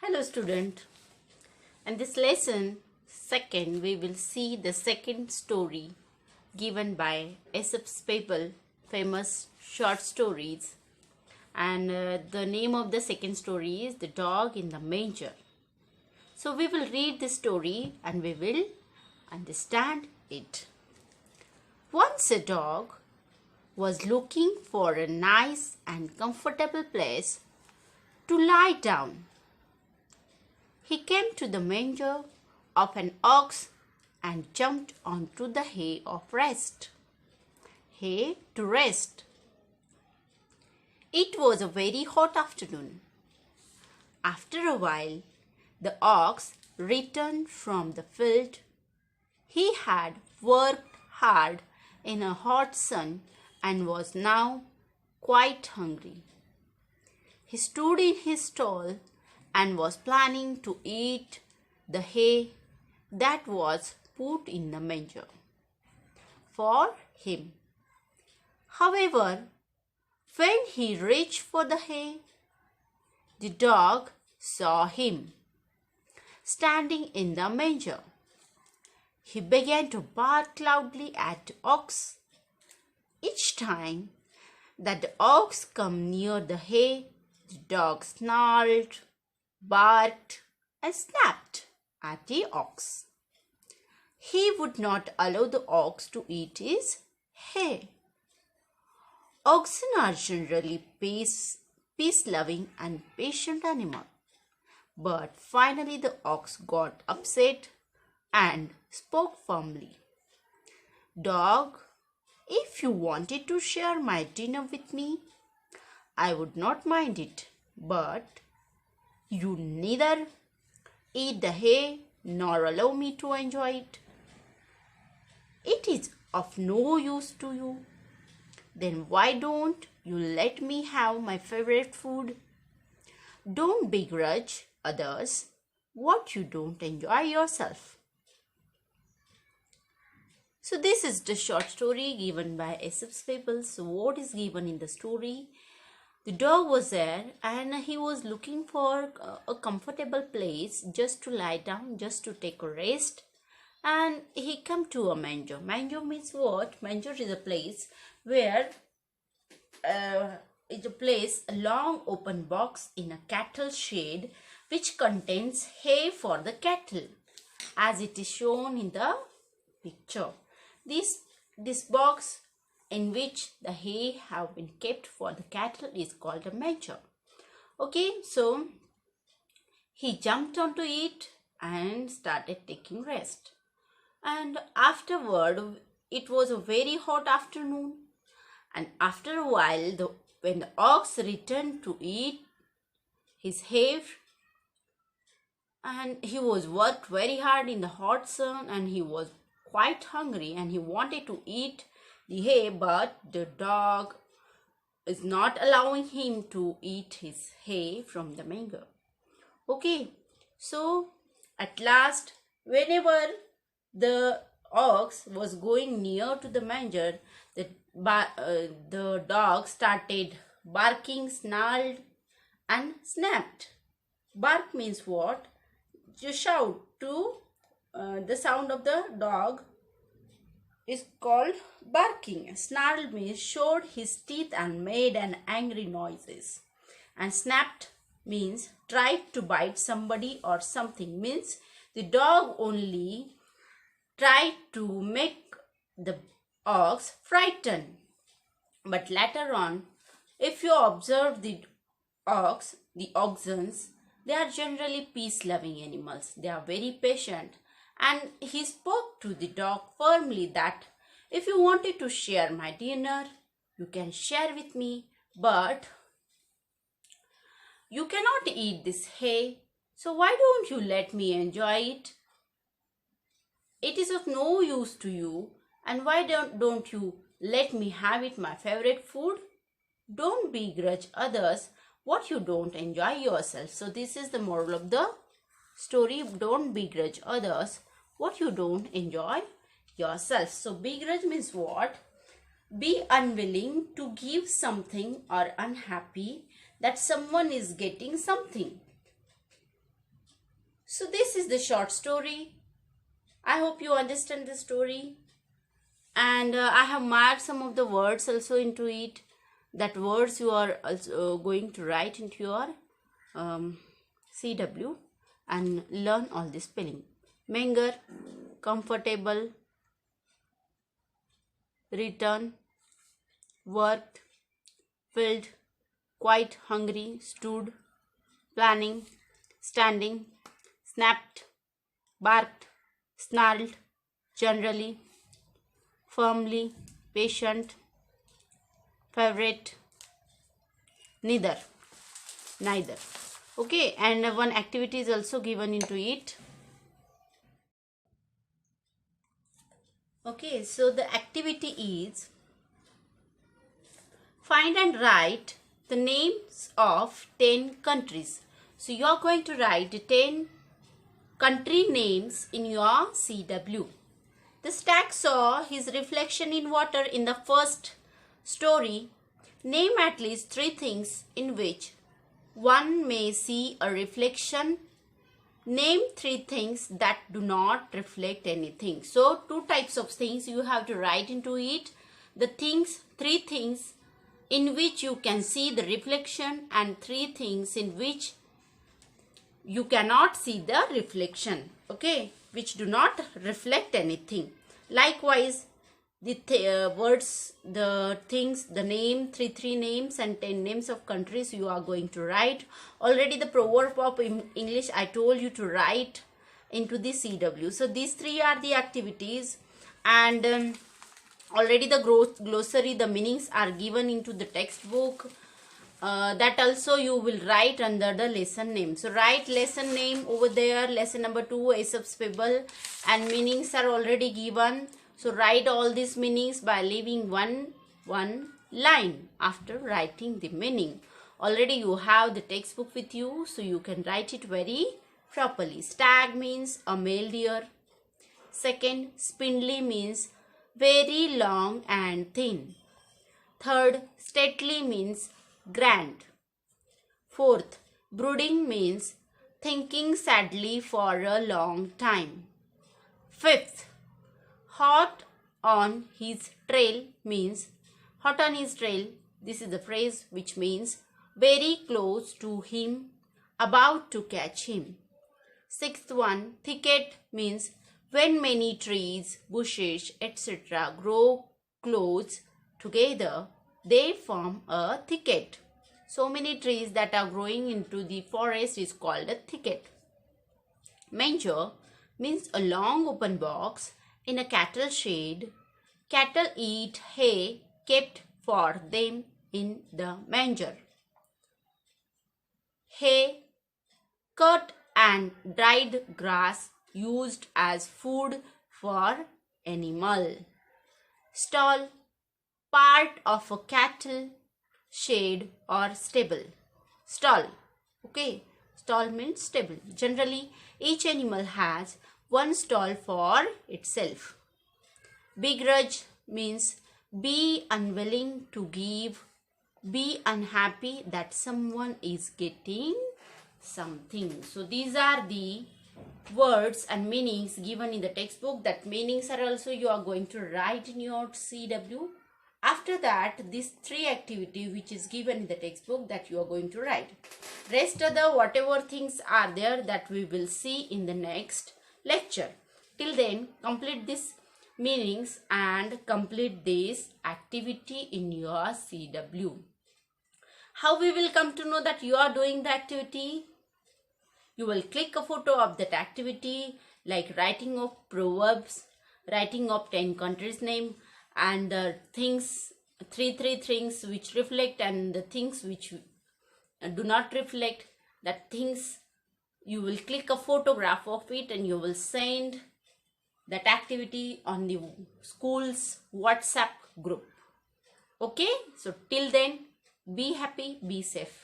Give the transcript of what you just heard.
Hello student, in this lesson second we will see the second story given by Aesop Fable, famous short stories, and the name of the second story is The Dog in the Manger. So we will read the story and we will understand it. Once a dog was looking for a nice and comfortable place to lie down. He came to the manger of an ox and jumped onto the hay of rest. Hay to rest. It was a very hot afternoon. After a while, the ox returned from the field. He had worked hard in a hot sun and was now quite hungry. He stood in his stall and was planning to eat the hay that was put in the manger for him. However, when he reached for the hay, the dog saw him standing in the manger. He began to bark loudly at the ox. Each time that the ox came near the hay, the dog snarled, barked, and snapped at the ox. He would not allow the ox to eat his hay. Oxen are generally peace-loving and patient animals. But finally the ox got upset and spoke firmly. Dog, if you wanted to share my dinner with me, I would not mind it, but you neither eat the hay nor allow me to enjoy it. It is of no use to you. Then why don't you let me have my favorite food? Don't begrudge others what you don't enjoy yourself. So this is the short story given by Aesop's Fable. So what is given in the story? The dog was there and he was looking for a comfortable place just to lie down, just to take a rest. And he came to a manger. Manger means what? Manger is a place where a long open box in a cattle shed which contains hay for the cattle, as it is shown in the picture. This box in which the hay have been kept for the cattle is called a manger. Okay, so he jumped onto it and started taking rest. And afterward, it was a very hot afternoon. And after a while, when the ox returned to eat his hay, and he was worked very hard in the hot sun and he was quite hungry and he wanted to eat the hay, but the dog is not allowing him to eat his hay from the manger. Okay, so at last, whenever the ox was going near to the manger, the dog started barking, snarled, and snapped. Bark means what? You shout to the sound of the dog is called barking. Snarl means showed his teeth and made an angry noises. And snapped means tried to bite somebody or something. Means the dog only tried to make the ox frightened. But later on, if you observe the oxens, they are generally peace-loving animals. They are very patient. And he spoke to the dog firmly that if you wanted to share my dinner, you can share with me, but you cannot eat this hay. So why don't you let me enjoy it? It is of no use to you. And why don't you let me have it, my favorite food? Don't begrudge others what you don't enjoy yourself. So this is the moral of the story. Don't begrudge others what you don't enjoy yourself. So begrudge means what? Be unwilling to give something or unhappy that someone is getting something. So this is the short story. I hope you understand the story. And I have marked some of the words also into it. That words you are also going to write into your CW and learn all the spelling. Menger, comfortable, return, worked, filled, quite hungry, stood, planning, standing, snapped, barked, snarled, generally, firmly, patient, favorite, neither. Okay, and one activity is also given into it. Okay, so the activity is find and write the names of 10 countries. So you are going to write 10 country names in your CW. The stag saw his reflection in water in the first story. Name at least 3 things in which one may see a reflection. Name 3 things that do not reflect anything. So 2 types of things you have to write into it. The things, 3 things in which you can see the reflection, and 3 things in which you cannot see the reflection. Okay, which do not reflect anything. Likewise, the words, the things, the name, 3 names and 10 names of countries you are going to write. Already the proverb of English I told you to write into the CW. So these 3 are the activities, and already the glossary, the meanings are given into the textbook. That also you will write under the lesson name. So write lesson name over there, lesson number 2, Aesop's Fable, and meanings are already given. So write all these meanings by leaving one line after writing the meaning. Already you have the textbook with you, so you can write it very properly. Stag means a male deer. Second, spindly means very long and thin. Third, stately means grand. Fourth, brooding means thinking sadly for a long time. Fifth, hot on his trail means hot on his trail. This is the phrase which means very close to him, about to catch him. Sixth one, thicket means when many trees, bushes, etc. grow close together, they form a thicket. So many trees that are growing into the forest is called a thicket. Manger means a long open box in a cattle shed. Cattle eat hay kept for them in the manger. Hay, cut and dried grass used as food for animal. Stall, part of a cattle shed or stable. Stall, okay, stall means stable. Generally each animal has one stall for itself. Begrudge means be unwilling to give, be unhappy that someone is getting something. So these are the words and meanings given in the textbook. That meanings are also you are going to write in your CW. After that, these 3 activity which is given in the textbook that you are going to write. Rest of the whatever things are there that we will see in the next lecture. Till then, complete these meanings and complete this activity in your CW. How we will come to know that you are doing the activity? You will click a photo of that activity, like writing of proverbs, writing of 10 countries name, and the things, 3 things which reflect and the things which do not reflect. That things you will click a photograph of it and you will send that activity on the school's WhatsApp group. Okay, so till then, be happy, be safe.